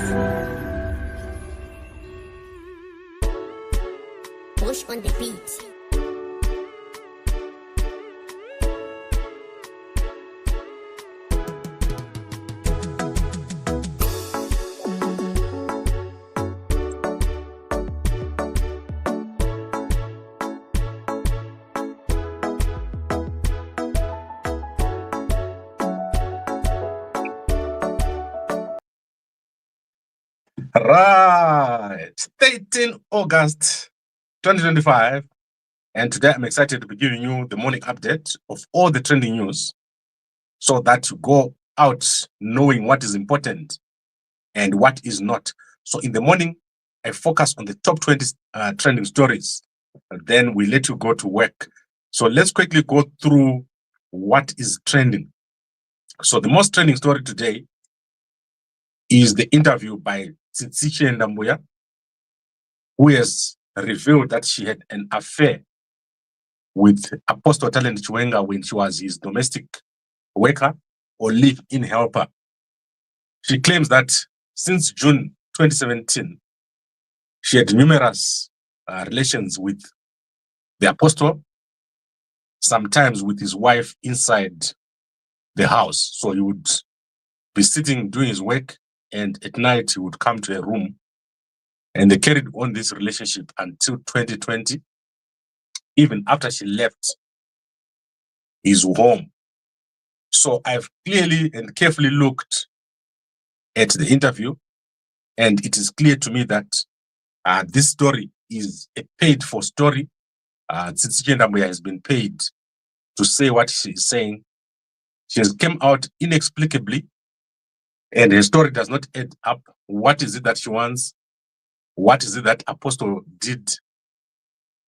Push on the beat. Right, 13 August 2025, and today I'm excited to be giving you the morning update of all the trending news so that you go out knowing what is important and what is not. So in the morning, I focus on the top 20 trending stories, and then we let you go to work. So let's quickly go through what is trending. So the most trending story today is the interview by Chiwenga, who has revealed that she had an affair with Apostle Talent Chiwenga when she was his domestic worker or live-in helper. She claims that since June 2017, she had numerous relations with the apostle, sometimes with his wife inside the house. So he would be sitting doing his work, and at night he would come to her room, and they carried on this relationship until 2020, even after she left his home. So I've clearly and carefully looked at the interview, and it is clear to me that this story is a paid-for story. Chiwenga has been paid to say what she is saying. She has come out inexplicably, and her story does not add up. What is it that she wants? What is it that Apostle did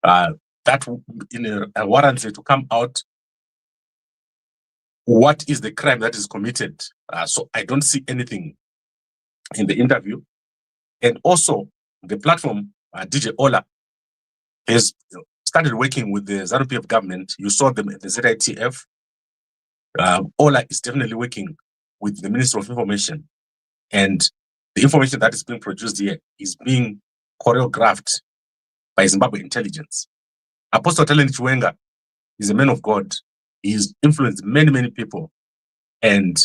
that in a warrant to come out? What is the crime that is committed? So I don't see anything in the interview. And also, the platform, DJ Ola, has started working with the ZANU-PF government. You saw them at the ZITF. Ola is definitely working with the Minister of Information. And the information that is being produced here is being choreographed by Zimbabwe Intelligence. Apostle Talent Chiwenga is a man of God. He's influenced many, many people. And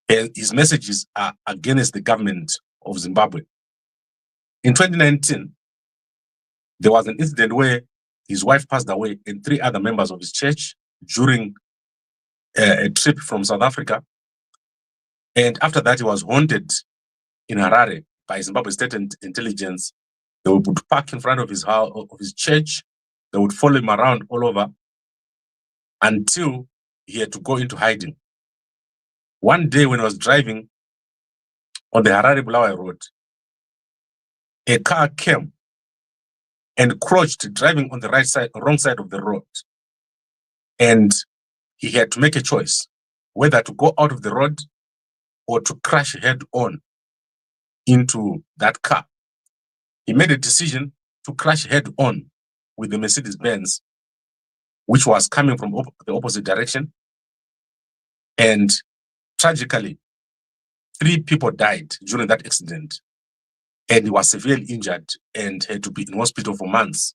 his messages are against the government of Zimbabwe. In 2019, there was an incident where his wife passed away and 3 other members of his church during a trip from South Africa. And after that, he was haunted in Harare by Zimbabwe State Intelligence. They would park in front of his house, of his church. They would follow him around all over until he had to go into hiding. One day when he was driving on the Harare-Bulawayo road, a car came and crouched, driving on the wrong side of the road. And he had to make a choice, whether to go out of the road or to crash head on into that car. He made a decision to crash head on with the Mercedes-Benz, which was coming from the opposite direction. And tragically, 3 people died during that accident. And he was severely injured and had to be in hospital for months.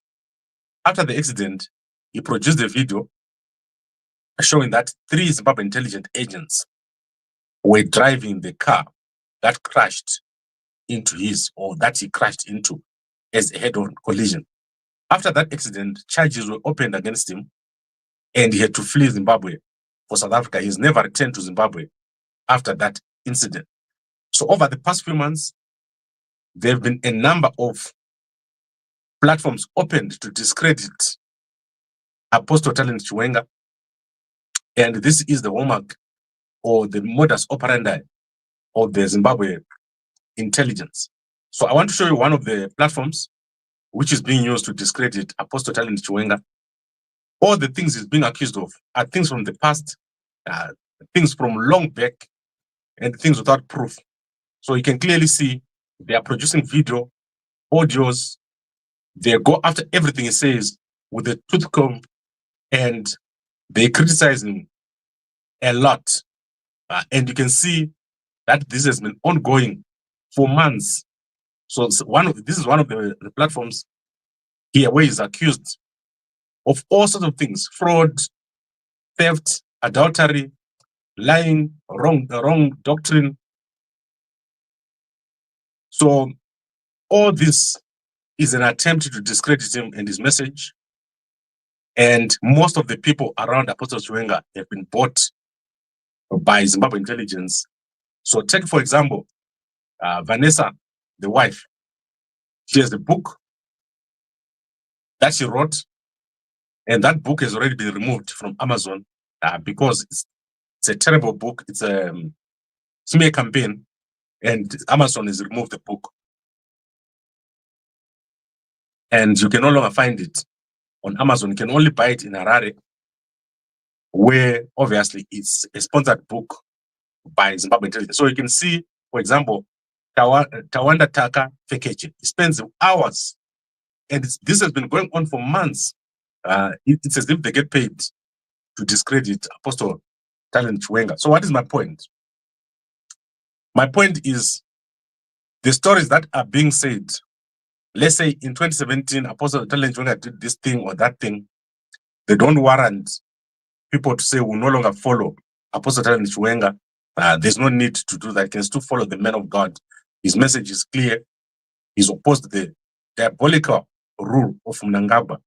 After the accident, he produced a video showing that 3 Zimbabwe intelligence agents were driving the car that crashed into that he crashed into as a head-on collision. After that accident, charges were opened against him, and he had to flee Zimbabwe for South Africa. He's never returned to Zimbabwe after that incident. So over the past few months, there have been a number of platforms opened to discredit Apostle Talent Chiwenga, and this is the hallmark or the modus operandi of the Zimbabwe Intelligence. So I want to show you one of the platforms which is being used to discredit Apostle Talent Chiwenga. All the things he's being accused of are things from the past, things from long back, and things without proof. So you can clearly see they are producing video, audios. They go after everything he says with a tooth comb, and they criticize him a lot. And you can see that this has been ongoing for months. So this is one of the platforms here where he's accused of all sorts of things: fraud, theft, adultery, lying, wrong doctrine. So all this is an attempt to discredit him and his message. And most of the people around Apostle Chiwenga have been bought by Zimbabwe Intelligence. So take, for example, Vanessa, the wife. She has a book that she wrote, and that book has already been removed from Amazon because it's a terrible book. It's a smear campaign, and Amazon has removed the book. And you can no longer find it on Amazon. You can only buy it in Harare, where obviously it's a sponsored book by Zimbabwe Intelligence. So you can see, for example, Tawanda Taka Fekeche. He spends hours, and this has been going on for months. It's as if they get paid to discredit Apostle Talent Chiwenga. So what is my point? My point is the stories that are being said. Let's say in 2017, Apostle Talent Chiwenga did this thing or that thing. They don't warrant people to say we'll no longer follow Apostle Talent Chiwenga. There's no need to do that. You can still follow the man of God. His message is clear. He's opposed to the diabolical rule of Mnangagwa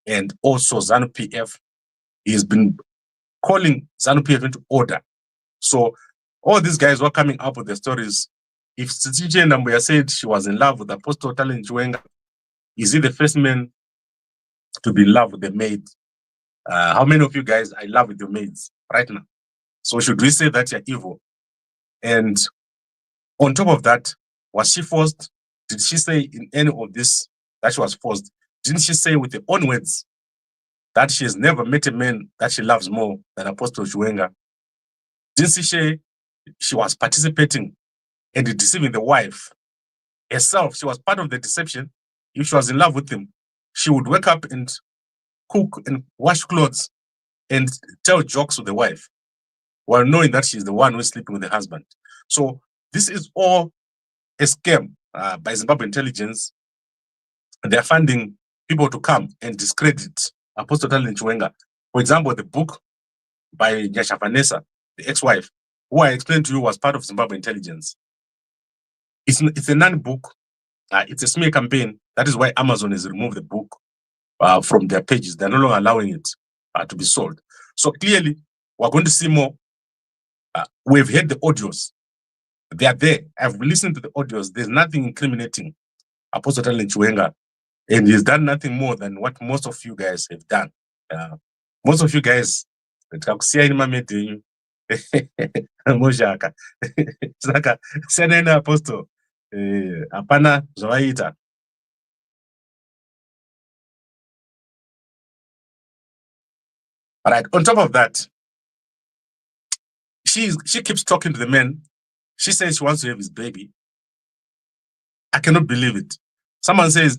and also ZANU-PF. He's been calling ZANU-PF into order. So all these guys were coming up with the stories. If Chiwenga Nambuya said she was in love with Apostle Talent Chiwenga, is he the first man to be in love with the maid? How many of you guys are in love with your maids right now? So should we say that you're evil? And on top of that, was she forced? Did she say in any of this that she was forced? Didn't she say with her own words that she has never met a man that she loves more than Apostle Chiwenga? Didn't she say she was participating and deceiving the wife herself? She was part of the deception. If she was in love with him, she would wake up and cook and wash clothes and tell jokes with the wife, while knowing that she's the one who's sleeping with the husband. So this is all a scam by Zimbabwe Intelligence. They're funding people to come and discredit Apostle Talent Chiwenga. For example, the book by Nyasha Vanessa, the ex-wife, who I explained to you was part of Zimbabwe Intelligence. It's a non-book. It's a smear campaign. That is why Amazon has removed the book from their pages. They're no longer allowing it to be sold. So clearly, we're going to see more. We've heard the audios. They are there. I've listened to the audios. There's nothing incriminating Apostle Talent Chiwenga, and he's done nothing more than what most of you guys have done. Most of you guys, Mojaka. Saka, senena apostle. Apana zwaita. All right. On top of that, she keeps talking to the man. She says she wants to have his baby. I cannot believe it. Someone says,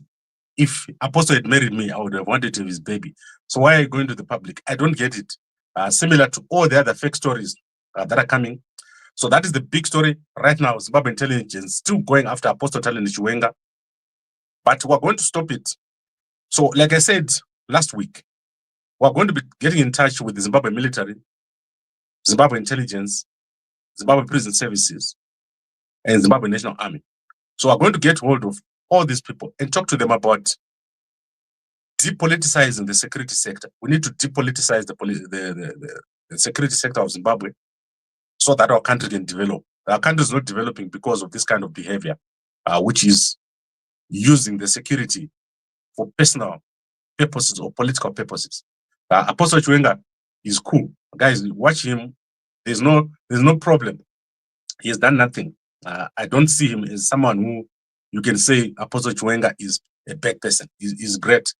if Apostle had married me, I would have wanted to have his baby. So why are you going to the public? I don't get it. Similar to all the other fake stories that are coming. So that is the big story right now. Zimbabwe Intelligence still going after Apostle Talent Chiwenga. But we're going to stop it. So like I said last week, we're going to be getting in touch with the Zimbabwe military, Zimbabwe Intelligence, Zimbabwe Prison Services, and Zimbabwe National Army. So we're going to get hold of all these people and talk to them about depoliticizing the security sector. We need to depoliticize the security sector of Zimbabwe so that our country can develop. Our country is not developing because of this kind of behavior, which is using the security for personal purposes or political purposes. Apostle Chiwenga is cool. Guys, watch him. There's no problem. He has done nothing. I don't see him as someone who you can say Apostle Chiwenga is a bad person. He's great.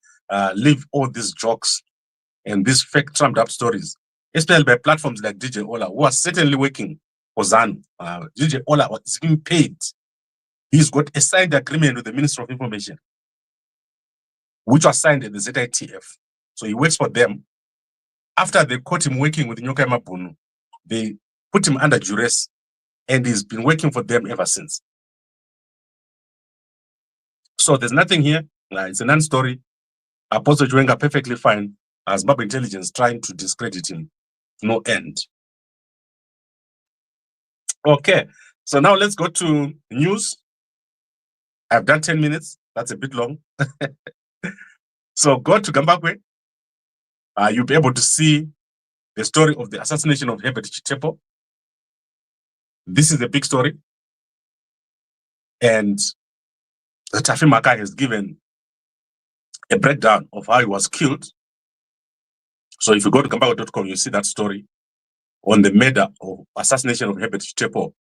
Leave all these jokes and these fake trumped up stories, especially by platforms like DJ Ola, who are certainly working for ZANU. DJ Ola is being paid. He's got a signed agreement with the Ministry of Information, which was signed at the ZITF. So he works for them. After they caught him working with Nyoka Mabunu, they put him under duress, and he's been working for them ever since. So there's nothing here. It's a non-story. Apostle Chiwenga perfectly fine. Zimbabwe Intelligence trying to discredit him. No end. Okay. So now let's go to news. I've done 10 minutes. That's a bit long. So go to Gambakwe. You'll be able to see the story of the assassination of Herbert Chitepo. This is a big story. And Tafi Maka has given a breakdown of how he was killed. So if you go to gambakwe.com, you see that story on the murder or assassination of Herbert Chitepo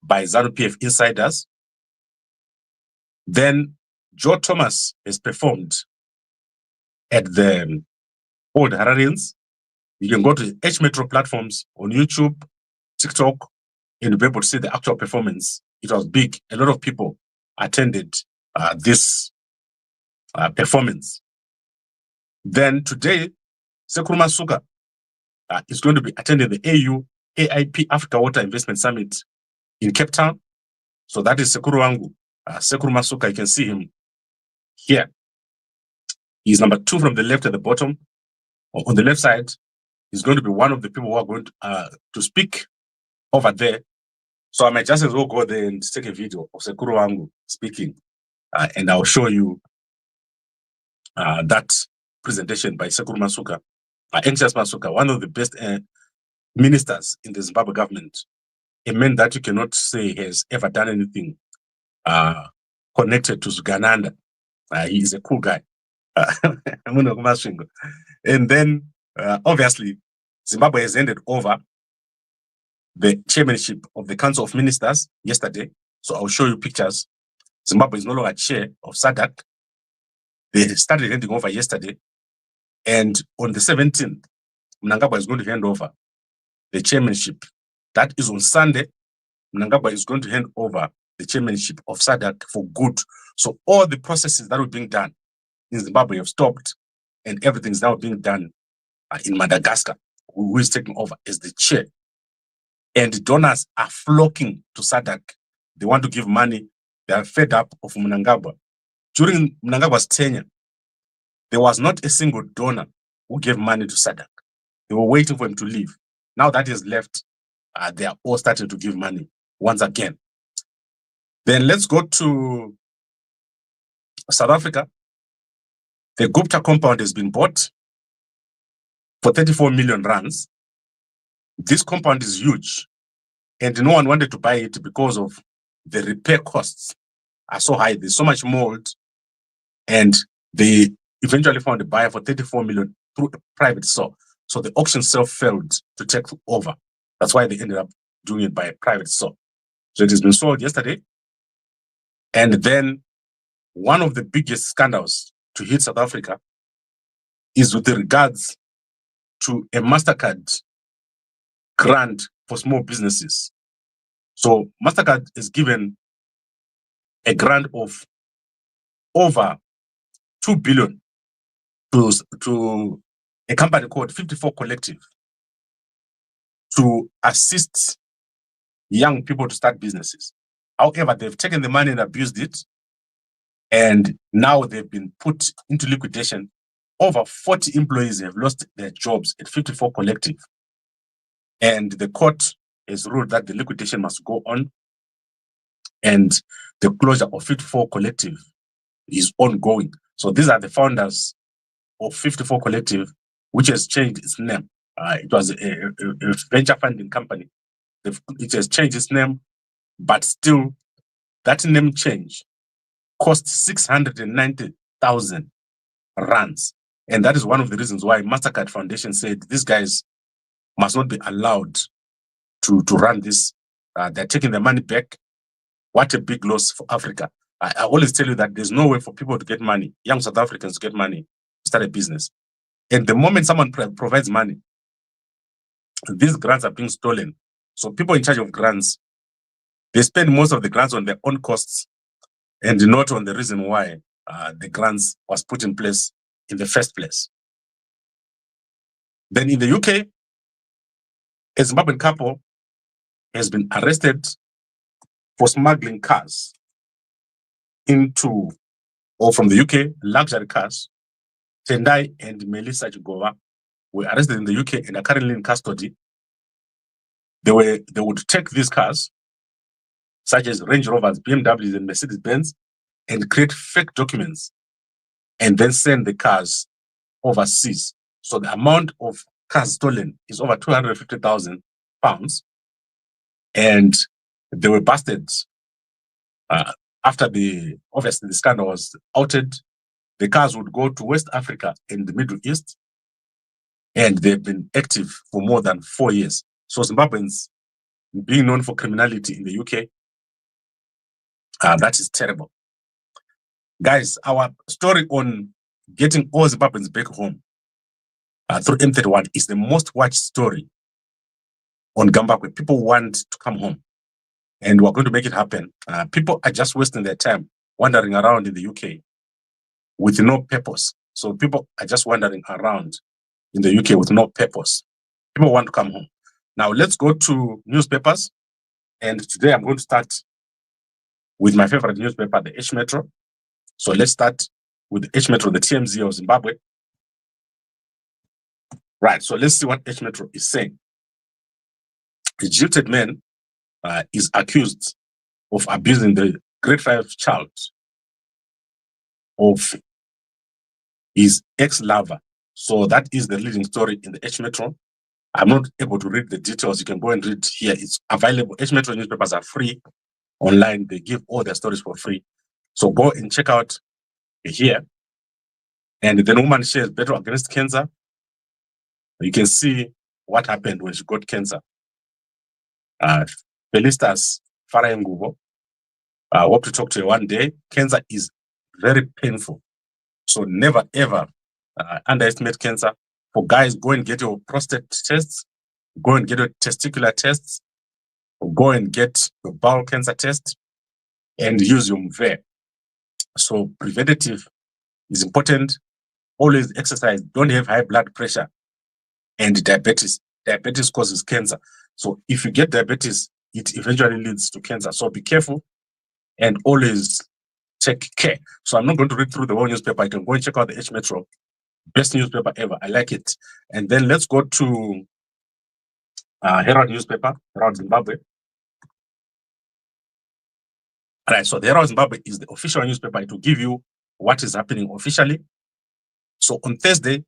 by ZANU-PF insiders. Then Joe Thomas has performed at the Old Hararians. You can go to the H Metro platforms on YouTube, TikTok, and you'll be able to see the actual performance. It was big. A lot of people attended this performance. Then today, Sekuru Masuka is going to be attending the AIP Africa Water Investment Summit in Cape Town. So that is Sekuru Wangu. Sekuru Masuka, you can see him here. He's number 2 from the left at the bottom. On the left side, he's going to be one of the people who are going to speak over there. So I might just as well go there and take a video of Sekuru Wangu speaking. And I'll show you that presentation by Sekuru Masuka, Anxious Masuka, one of the best ministers in the Zimbabwe government. A man that you cannot say has ever done anything connected to Gananda. He is a cool guy. And then, obviously, Zimbabwe has handed over the chairmanship of the Council of Ministers yesterday. So I'll show you pictures. Zimbabwe is no longer chair of SADC. They started handing over yesterday. And on the 17th, Mnangagwa is going to hand over the chairmanship. That is on Sunday. Mnangagwa is going to hand over the chairmanship of SADC for good. So all the processes that were being done in Zimbabwe have stopped, and everything is now being done in Madagascar, who is taking over as the chair. And donors are flocking to SADC. They want to give money. They are fed up of Mnangagwa. During Mnangagwa's tenure, there was not a single donor who gave money to SADC. They were waiting for him to leave. Now that he has left, they are all starting to give money once again. Then let's go to South Africa. The Gupta compound has been bought for 34 million rands. This compound is huge, and no one wanted to buy it because of the repair costs are so high. There's so much mold, and they eventually found a buyer for 34 million through a private sale. So the auction sale failed to take over. That's why they ended up doing it by a private sale. So it has been sold yesterday. And then one of the biggest scandals to hit South Africa is with regards to a MasterCard grant for small businesses. So MasterCard is given a grant of over 2 billion to a company called 54 Collective to assist young people to start businesses. However, they've taken the money and abused it, and now they've been put into liquidation. Over 40 employees have lost their jobs at 54 Collective. And the court has ruled that the liquidation must go on, and the closure of 54 Collective is ongoing. So these are the founders of 54 Collective, which has changed its name. It was a venture funding company. It has changed its name, but still that name change cost 690,000 rands. And that is one of the reasons why MasterCard Foundation said these guys must not be allowed to run this. They're taking their money back. What a big loss for Africa. I always tell you that there's no way for people to get money, young South Africans to get money, start a business. And the moment someone provides money, these grants are being stolen. So people in charge of grants, they spend most of the grants on their own costs and not on the reason why the grants was put in place in the first place. Then in the UK, a Zimbabwean couple has been arrested for smuggling cars into or from the UK, luxury cars. Tendai and Melissa Chigova were arrested in the UK and are currently in custody. They would take these cars, such as Range Rovers, BMWs, and Mercedes-Benz, and create fake documents and then send the cars overseas. So the amount of cars stolen is over £250,000. And they were busted after obviously the scandal was outed. The cars would go to West Africa and the Middle East, and they've been active for more than 4 years. So Zimbabweans being known for criminality in the UK, that is terrible. Guys, our story on getting all Zimbabweans back home through M31 is the most watched story on Gambakwe. People want to come home, and we're going to make it happen. People are just wasting their time wandering around in the UK with no purpose. So people are just wandering around in the UK with no purpose. People want to come home. Now let's go to newspapers. And today I'm going to start with my favorite newspaper, the H Metro. So let's start with the H Metro, the TMZ of Zimbabwe. Right, so let's see what H Metro is saying. A jilted man is accused of abusing the grade 5 child of his ex-lover. So that is the leading story in the H Metro. I'm not able to read the details. You can go and read here. It's available. H Metro newspapers are free online. They give all their stories for free. So go and check out here. And the woman shares battle against cancer. You can see what happened when she got cancer. Felicitas Farayengubo, hope to talk to you one day. Cancer is very painful. So never ever underestimate cancer. For guys, go and get your prostate tests, go and get your testicular tests, go and get your bowel cancer test, and use your MVE. So preventative is important. Always exercise. Don't have high blood pressure and diabetes. Diabetes causes cancer. So if you get diabetes, it eventually leads to cancer. So be careful and always take care. So I'm not going to read through the whole newspaper. You can go and check out the H Metro. Best newspaper ever. I like it. And then let's go to Herald newspaper, Herald Zimbabwe. All right, so the Herald Zimbabwe is the official newspaper. It will give you what is happening officially. So on Thursday,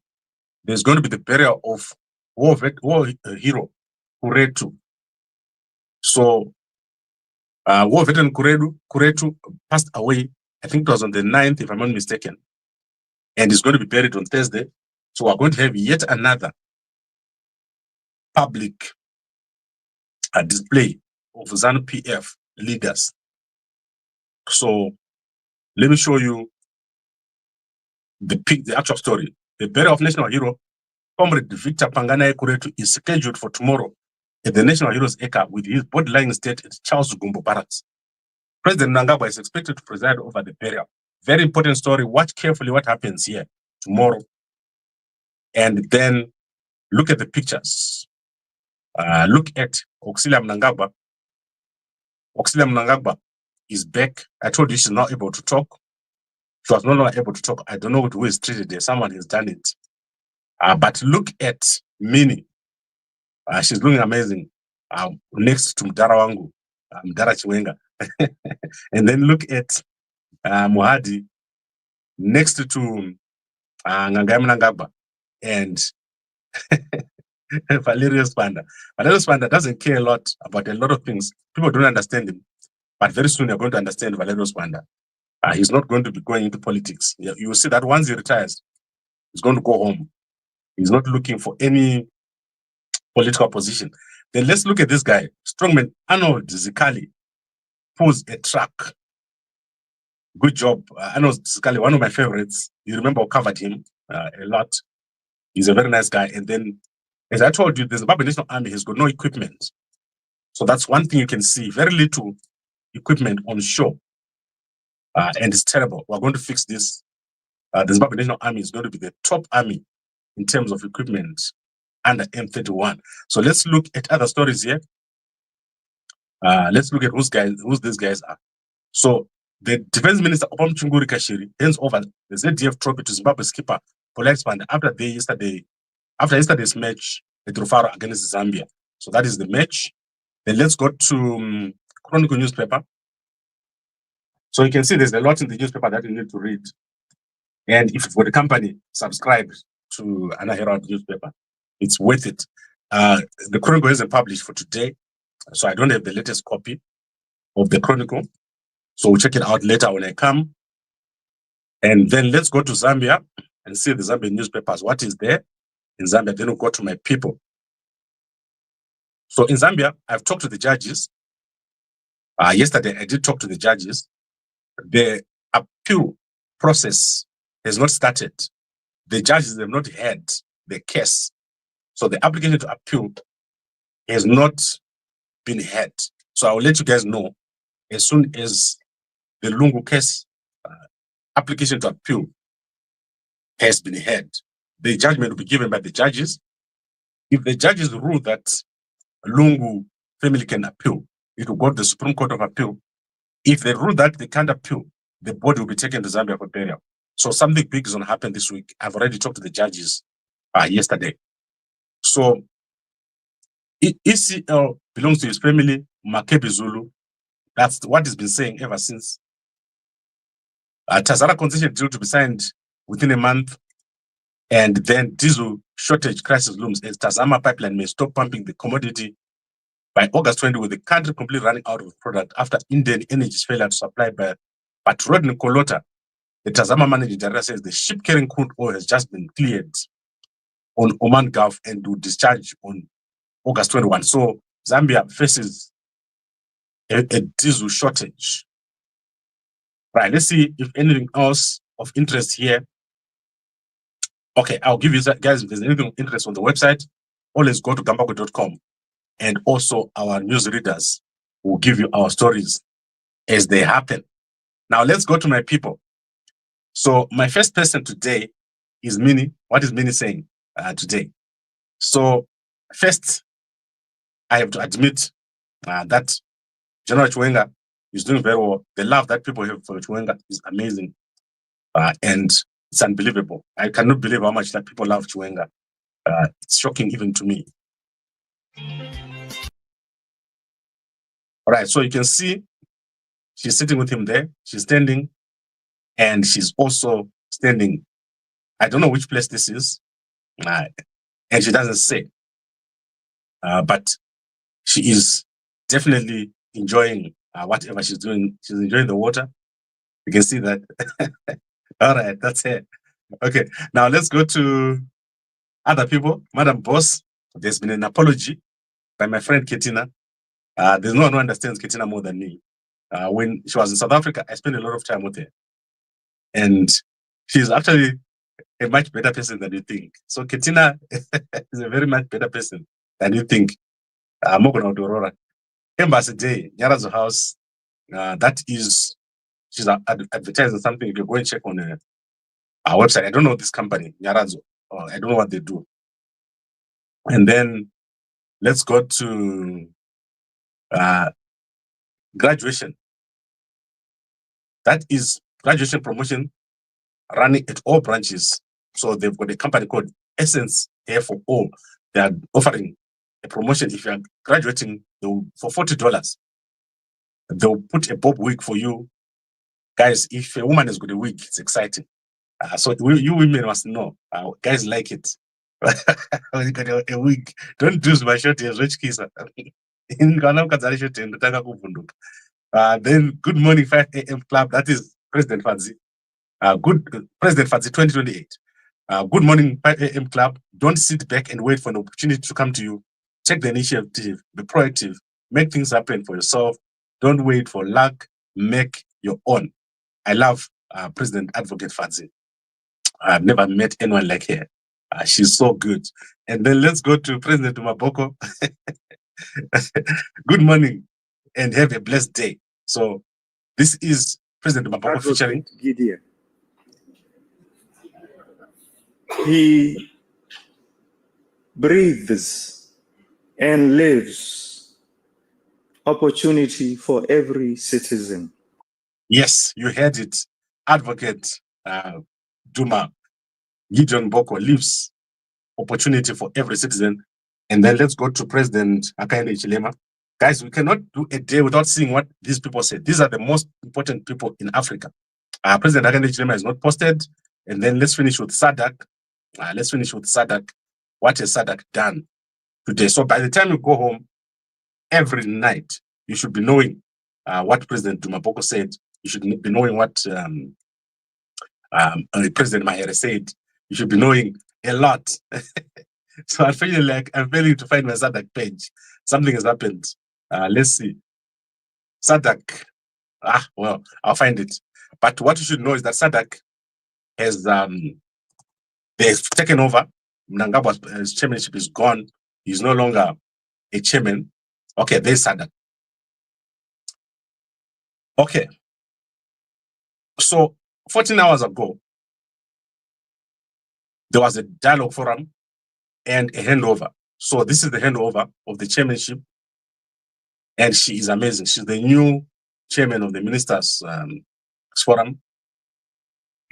there's going to be the burial of war hero Kuretu. So war veteran Kuretu passed away, I think it was on the 9th, if I'm not mistaken, and is going to be buried on Thursday. So we're going to have yet another public display of ZANU-PF leaders. So let me show you the actual story. The burial of national hero Comrade Victor Panganae Kuretu is scheduled for tomorrow at the National Heroes Acre with his body lying in state at Charles Gumbo Barracks. President Mnangagwa is expected to preside over the burial. Very important story. Watch carefully what happens here tomorrow. And then look at the pictures. Look at Auxilia Mnangagwa. Auxilia Mnangagwa is back. I told you she's not able to talk. She was no longer able to talk. I don't know who is treated there. Someone has done it. But look at Minnie. She's looking amazing. Next to Mdara Wangu, Mdara Chiwenga. And then look at Muhadi next to Ngangai Mnangagwa and Valerio Spanda. Valerio Spanda doesn't care a lot about a lot of things. People don't understand him. But very soon you're going to understand Valerio Spanda. He's not going to be going into politics. You will see that once he retires, he's going to go home. He's not looking for any political position. Then let's look at this guy, strongman Arnold Zikali, pulls a truck. Good job. Arnold Zikali, one of my favorites. You remember I covered him a lot. He's a very nice guy. And then, as I told you, the Zimbabwe National Army has got no equipment. So that's one thing you can see. Very little equipment on shore. And it's terrible. We're going to fix this. The Zimbabwe National Army is going to be the top army in terms of equipment under M31. So let's look at other stories here. Let's look at who these guys are. So The Defense Minister Opam Chunguri Kashiri hands over the ZDF trophy to Zimbabwe skipper Police Band after yesterday's match at Rufaro against Zambia. So that is the match. Then let's go to Chronicle newspaper. So you can see there's a lot in the newspaper that you need to read. And if for the company, subscribe to Anna Herald newspaper. It's worth it. The Chronicle isn't published for today, so I don't have the latest copy of the Chronicle. So we'll check it out later when I come. And then let's go to Zambia and see the Zambian newspapers. What is there in Zambia? Then we'll go to my people. So in Zambia, I've talked to the judges. Yesterday, I did talk to the judges. The appeal process has not started. The judges have not had the case. So the application to appeal has not been had. So I will let you guys know as soon as the Lungu case application to appeal has been had. The judgment will be given by the judges. If the judges rule that Lungu family can appeal, it will go to the Supreme Court of Appeal. If they rule that they can't appeal, the body will be taken to Zambia for burial. So something big is going to happen this week. I've already talked to the judges yesterday. So ECL belongs to his family, Makebi Zulu. That's what he's been saying ever since. Tazara concession deal to be signed within a month. And then diesel shortage crisis looms as Tazama pipeline may stop pumping the commodity by August 20, with the country completely running out of product after Indian Energy's failure to supply by Rodney Kolota. The Tazama managing director says the ship carrying crude oil has just been cleared on Oman Gulf and will discharge on August 21. So Zambia faces a diesel shortage. Right, let's see if anything else of interest here. Okay, I'll give you that, guys. If there's anything of interest on the website, always go to gambakwe.com. And also our newsreaders will give you our stories as they happen. Now let's go to my people. So my first person today is Minnie. What is Minnie saying today? So first, I have to admit that General Chiwenga is doing very well. The love that people have for Chiwenga is amazing. And it's unbelievable. I cannot believe how much that people love Chiwenga. It's shocking even to me. All right, so you can see she's sitting with him there. She's standing, and she's also standing. I don't know which place this is, and she doesn't say. But she is definitely enjoying whatever she's doing. She's enjoying the water. You can see that. All right, that's it. Okay, now let's go to other people. Madam Boss, there's been an apology by my friend Ketina. There's no one who understands Ketina more than me. When she was in South Africa, I spent a lot of time with her. And she's actually a much better person than you think. So Ketina is a very much better person than you think. Mogona Aurora. Embassy Day, Nyarazo House, she's advertising something. If you go and check on our website, I don't know this company, Nyarazo. I don't know what they do. And then let's go to graduation. That is graduation promotion running at all branches. So they've got a company called Essence Hair for All. They are offering a promotion. If you are graduating for $40, they'll put a bob wig for you. Guys, if a woman has got a wig, it's exciting. So you women must know. Guys like it. When you got a wig, don't use my shirt as rich kisser. Then Good Morning 5 a.m. Club, that is President Fadzi. President Fadzi 2028. Good Morning 5 a.m. Club. Don't sit back and wait for an opportunity to come to you. Take the initiative, be proactive, make things happen for yourself. Don't wait for luck, make your own. I love President Advocate Fadzi. I've never met anyone like her. She's so good. And then let's go to President Maboko. Good morning and have a blessed day. So this is President Maboko featuring Gideon. He breathes and lives opportunity for every citizen. Yes, you heard it. Advocate Duma Gideon Boko leaves opportunity for every citizen. And then let's go to President Hakainde Hichilema. Guys, we cannot do a day without seeing what these people say. These are the most important people in Africa. President Hakainde Hichilema is not posted. And then let's finish with SADC. What has SADC done today? So by the time you go home, every night, you should be knowing what President Duma Boko said. You should be knowing what President Mahere said. You should be knowing a lot. So I feel like I'm failing to find my SADC page. Something has happened. Let's see. SADC. Well, I'll find it. But what you should know is that SADC has they've taken over. Mnangagwa's chairmanship is gone. He's no longer a chairman. Okay, there's SADC. Okay. So 14 hours ago, there was a dialogue forum and a handover. So this is the handover of the chairmanship. And she is amazing. She's the new chairman of the ministers forum.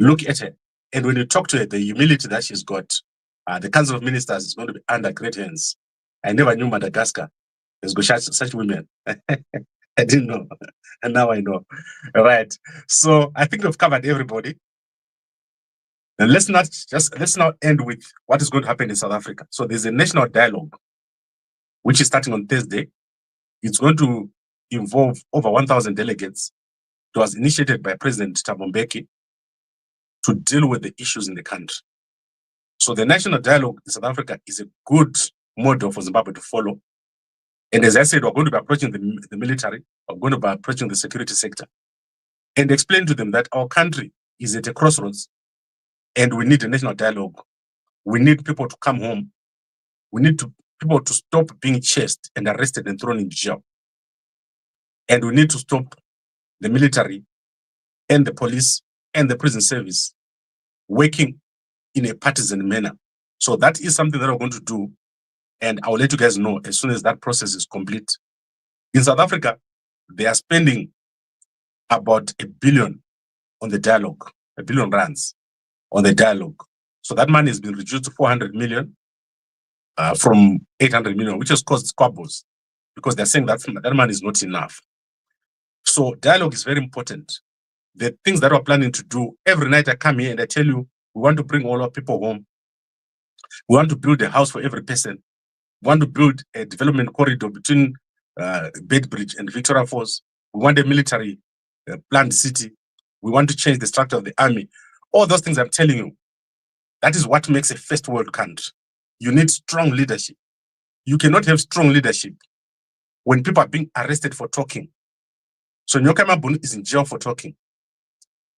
Look at her. And when you talk to her, the humility that she's got, the Council of Ministers is going to be under great hands. I never knew Madagascar has got such women. I didn't know. And now I know. All right. So I think we've covered everybody. And let's now end with what is going to happen in South Africa. So there's a national dialogue, which is starting on Thursday. It's going to involve over 1,000 delegates. It was initiated by President Thabo Mbeki to deal with the issues in the country. So the national dialogue in South Africa is a good model for Zimbabwe to follow. And as I said, we're going to be approaching the military, we're going to be approaching the security sector, and explain to them that our country is at a crossroads and we need a national dialogue. We need people to come home. We need people to stop being chased and arrested and thrown in jail. And we need to stop the military and the police and the prison service working in a partisan manner. So that is something that we're going to do. And I'll let you guys know as soon as that process is complete. In South Africa, they are spending about R1 billion on the dialogue, R1 billion rands on the dialogue. So that money has been reduced to 400 million from 800 million, which has caused squabbles because they're saying that money is not enough. So dialogue is very important. The things that we're planning to do, every night I come here and I tell you, we want to bring all our people home. We want to build a house for every person. We want to build a development corridor between Bedbridge and Victoria Falls. We want a military planned city. We want to change the structure of the army. All those things I'm telling you, that is what makes a first world country. You need strong leadership. You cannot have strong leadership when people are being arrested for talking. So Nyoka Mabunu is in jail for talking.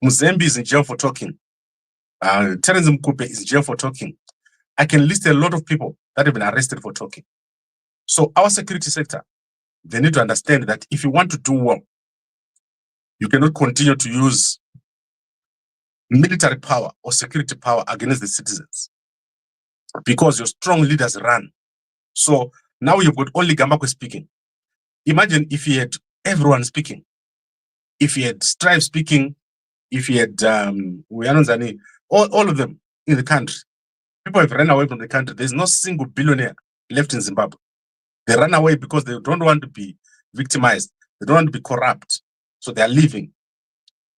Muzembe is in jail for talking. Terence Mkupe is in jail for talking. I can list a lot of people that have been arrested for talking. So our security sector, they need to understand that if you want to do well, you cannot continue to use military power or security power against the citizens because your strong leaders run. So now you've got only Gambakwe speaking. Imagine if you had everyone speaking, if you had Strive speaking, if you had all of them in the country. People have run away from the country. There's no single billionaire left in Zimbabwe. They run away because they don't want to be victimized. They don't want to be corrupt. So they are leaving.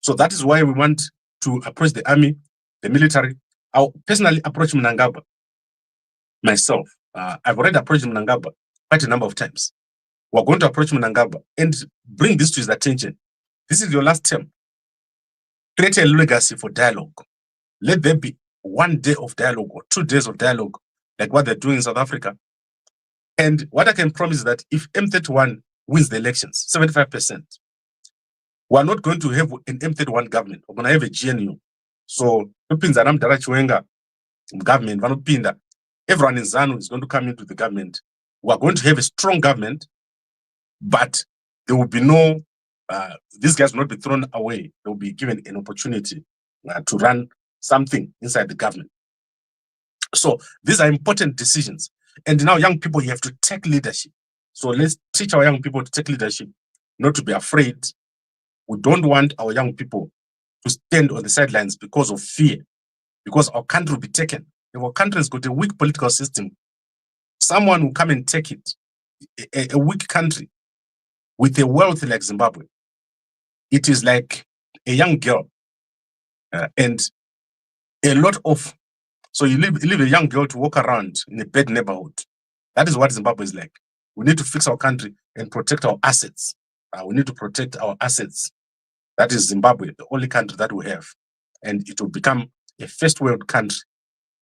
So that is why we want to approach the army, the military. I'll personally approach Mnangagwa myself. I've already approached Mnangagwa quite a number of times. We're going to approach Mnangagwa and bring this to his attention. This is your last term. Create a legacy for dialogue. Let there be 1 day of dialogue or 2 days of dialogue, like what they're doing in South Africa. And what I can promise is that if M31 wins the elections, 75%, we're not going to have an M31 government. We're going to have a GNU. So, Chiwenga government, everyone in ZANU is going to come into the government. We're going to have a strong government, but there will be no, these guys will not be thrown away. They will be given an opportunity to run something inside the government. So these are important decisions. And now young people, you have to take leadership. So let's teach our young people to take leadership, not to be afraid, We don't want our young people to stand on the sidelines because of fear, because our country will be taken. If our country has got a weak political system, someone will come and take it. A weak country with a wealth like Zimbabwe, it is like a young girl and a lot of, so you leave a young girl to walk around in a bad neighborhood. That is what Zimbabwe is like. We need to fix our country and protect our assets. We need to protect our assets. That is Zimbabwe, the only country that we have. And it will become a first world country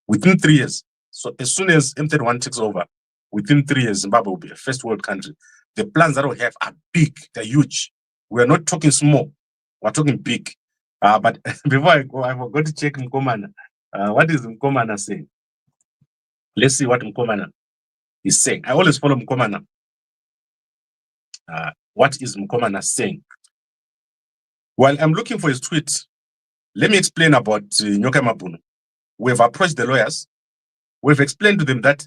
within 3 years. So as soon as M31 takes over, within 3 years, Zimbabwe will be a first world country. The plans that we have are big, they're huge. We are not talking small, we're talking big. But before I go, I forgot to check Mkomana. What is Mkomana saying? Let's see what Mkomana is saying. I always follow Mkomana. What is Mkomana saying? While I'm looking for his tweet, let me explain about Nyoka Mabuno. We've approached the lawyers. We've explained to them that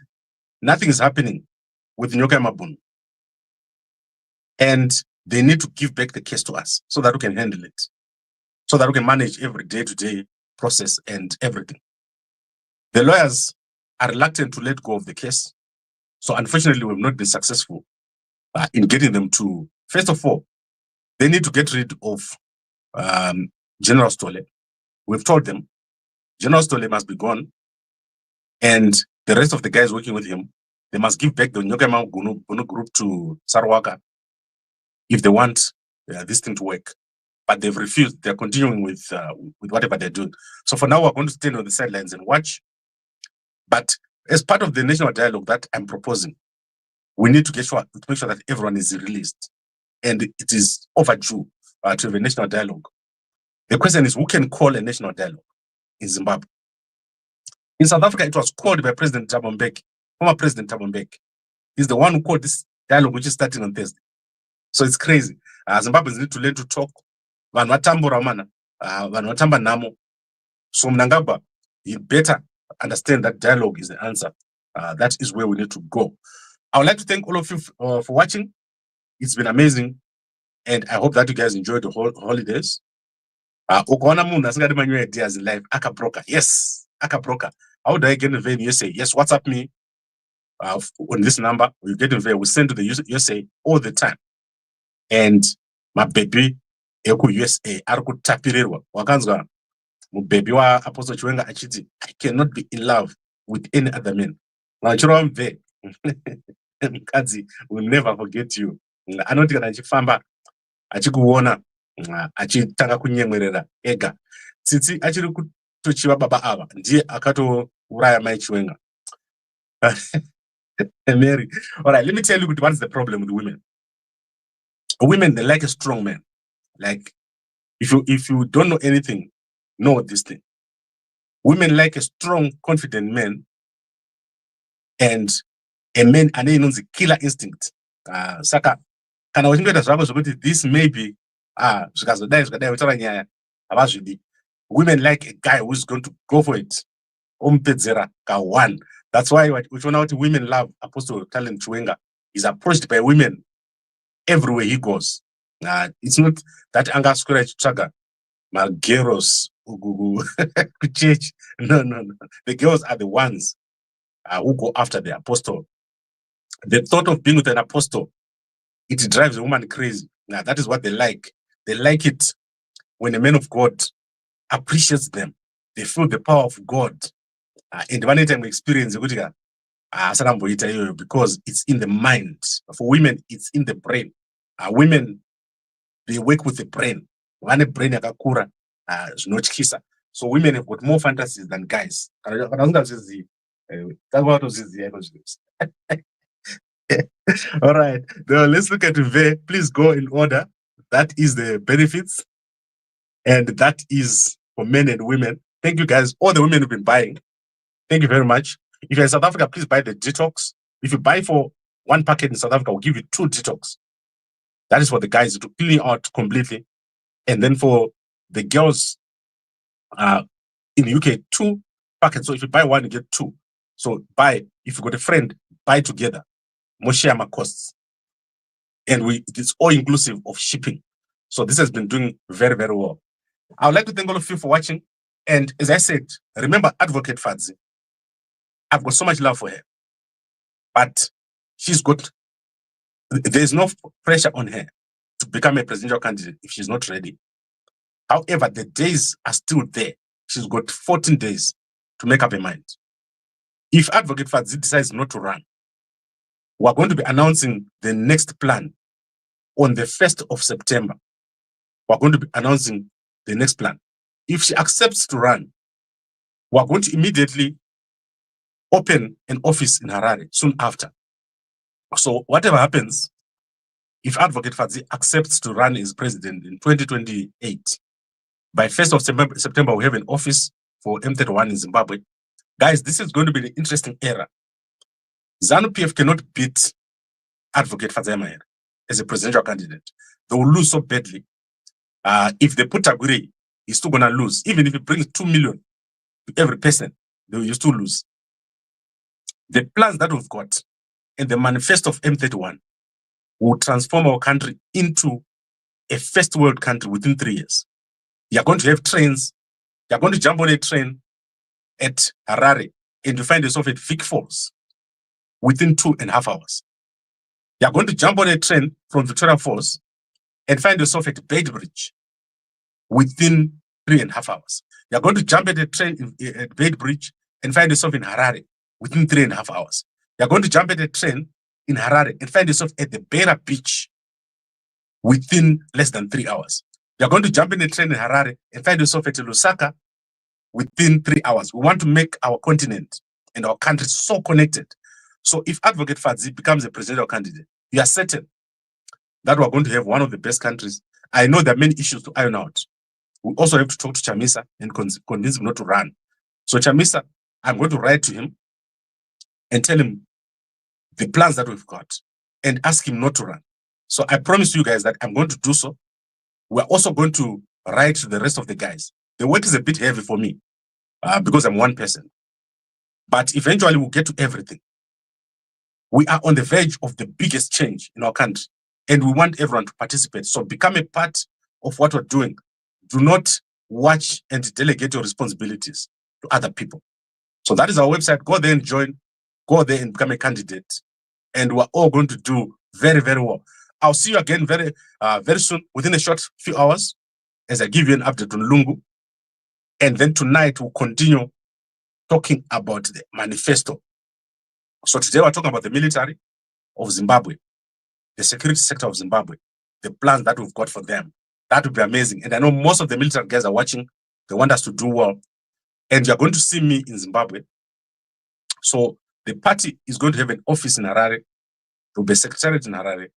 nothing is happening with Nyoka Mabuno. And they need to give back the case to us so that we can handle it, so that we can manage every day-to-day process and everything. The lawyers are reluctant to let go of the case. So unfortunately, we've not been successful in getting them to, first of all, they need to get rid of General Stole. We've told them General Stole must be gone, and the rest of the guys working with him, they must give back the Nyoka Mabuno group to Sarwaka if they want this thing to work. But they've refused. They're continuing with whatever they're doing. So for now, we're going to stand on the sidelines and watch. But as part of the national dialogue that I'm proposing, we need to make sure that everyone is released. And it is overdue to have a national dialogue. The question is, who can call a national dialogue in Zimbabwe? In South Africa, it was called by President Thabo Mbeki, former President Thabo Mbeki. He's the one who called this dialogue, which is starting on Thursday. So it's crazy. Zimbabweans need to learn to talk. Vanhu vatambura mana, vanhu vatamba namo. So Mnangagwa, you better understand that dialogue is the answer. That is where we need to go. I would like to thank all of you for watching. It's been amazing. And I hope that you guys enjoyed the whole holidays. Ukaona munhu asingadi manyo ideas in life, akabroka. Yes, akabroka. How do I get in the you say, yes, WhatsApp me on this number. You get in there, we send to the USA all the time. And my baby, eku USA, arikutapirirwa. Wakanzwa, baby wa Apostle Chiwenga achiti, I cannot be in love with any other man. Now, I'm there. Mkazi will never forget you. Anoti kana achifamba, achikuona, achitanga kunyemwerera ega. Tsitsi achiri kutochiwa baba ava, ndiye akato uraya mai Chiwenga. Mary. All right, let me tell you what is the problem with women. Women, they like a strong man. Like, if you don't know anything, know this thing. Women like a strong, confident man, and a man knows the killer instinct. Saka, kana uchingoita zvako zvokuti this may be zvikazodai uchara nyaya havazvidi. Women like a guy who's going to go for it. Ompedzera ka one. That's why uchiona kuti women love Apostle Talent Chiwenga. He's approached by women everywhere he goes. It's not that angaswera achitsvaga magirls church. No. The girls are the ones who go after the apostle. The thought of being with an apostle, it drives a woman crazy. That is what they like. They like it when a man of God appreciates them. They feel the power of God. And one time we experience because it's in the mind. For women, it's in the brain. Women, they work with the brain. One brain yakakura zvinotyisa. So women have got more fantasies than guys. All right, now let's look at the. Please go in order. That is the benefits, and that is for men and women. Thank you guys. All the women who've been buying. Thank you very much. If you're in South Africa, please buy the detox. If you buy for one packet in South Africa, we'll give you 2 detox. That is for the guys to clean out completely. And then for the girls in the UK, 2 packets. So if you buy 1, you get 2. So buy, if you got a friend, buy together. More share my costs. And it's all inclusive of shipping. So this has been doing very, very well. I would like to thank all of you for watching. And as I said, remember Advocate Fadzi. I've got so much love for her. But there's no pressure on her to become a presidential candidate if she's not ready. However, the days are still there. She's got 14 days to make up her mind. If Advocate Fadzi decides not to run, we're going to be announcing the next plan on the 1st of September. We're going to be announcing the next plan. If she accepts to run, we're going to immediately open an office in Harare soon after. So whatever happens, if Advocate Fadzi accepts to run as president in 2028, by 1st of September, we have an office for M31 in Zimbabwe. Guys, this is going to be an interesting era. ZANU-PF cannot beat Advocate Fadzi as a presidential candidate. They will lose so badly. If they put Aguirre, he's still going to lose. Even if he brings 2 million to every person, they will still lose. The plans that we've got and the manifesto of M31 will transform our country into a first world country within 3 years. You're going to have trains. You're going to jump on a train at Harare and you find yourself at Vic Falls within 2.5 hours. You're going to jump on a train from Victoria Falls and find yourself at Maid Bridge within 3.5 hours. You're going to jump at a train at Maid Bridge and find yourself in Harare within 3.5 hours. You're going to jump at a train in Harare and find yourself at the Beira Beach within less than 3 hours. You're going to jump in a train in Harare and find yourself at Lusaka within 3 hours. We want to make our continent and our country so connected. So if Advocate Fadzi becomes a presidential candidate, you are certain that we're going to have one of the best countries. I know there are many issues to iron out. We also have to talk to Chamisa and convince him not to run. So Chamisa, I'm going to write to him and tell him the plans that we've got and ask him not to run. So I promise you guys that I'm going to do so. We're also going to write to the rest of the guys. The work is a bit heavy for me because I'm one person. But eventually we'll get to everything. We are on the verge of the biggest change in our country and we want everyone to participate. So become a part of what we're doing. Do not watch and delegate your responsibilities to other people. So that is our website. Go there and join. Go there and become a candidate. And we're all going to do very, very well. I'll see you again very soon, within a short few hours, as I give you an update on Lungu. And then tonight we'll continue talking about the manifesto. So today we're talking about the military of Zimbabwe, the security sector of Zimbabwe, the plans that we've got for them. That would be amazing. And I know most of the military guys are watching. They want us to do well. And you're going to see me in Zimbabwe. So the party is going to have an office in Harare. There will be a secretariat in Harare.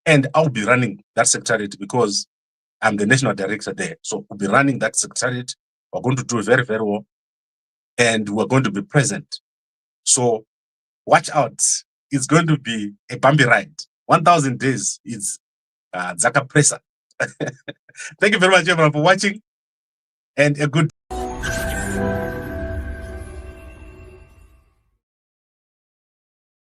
And I'll be running that secretariat because I'm the national director there. So we'll be running that secretariat. We're going to do very, very well. And we're going to be present. So watch out. It's going to be a bumpy ride. 1,000 days is Zaka Presa. Thank you very much, everyone, for watching. And a good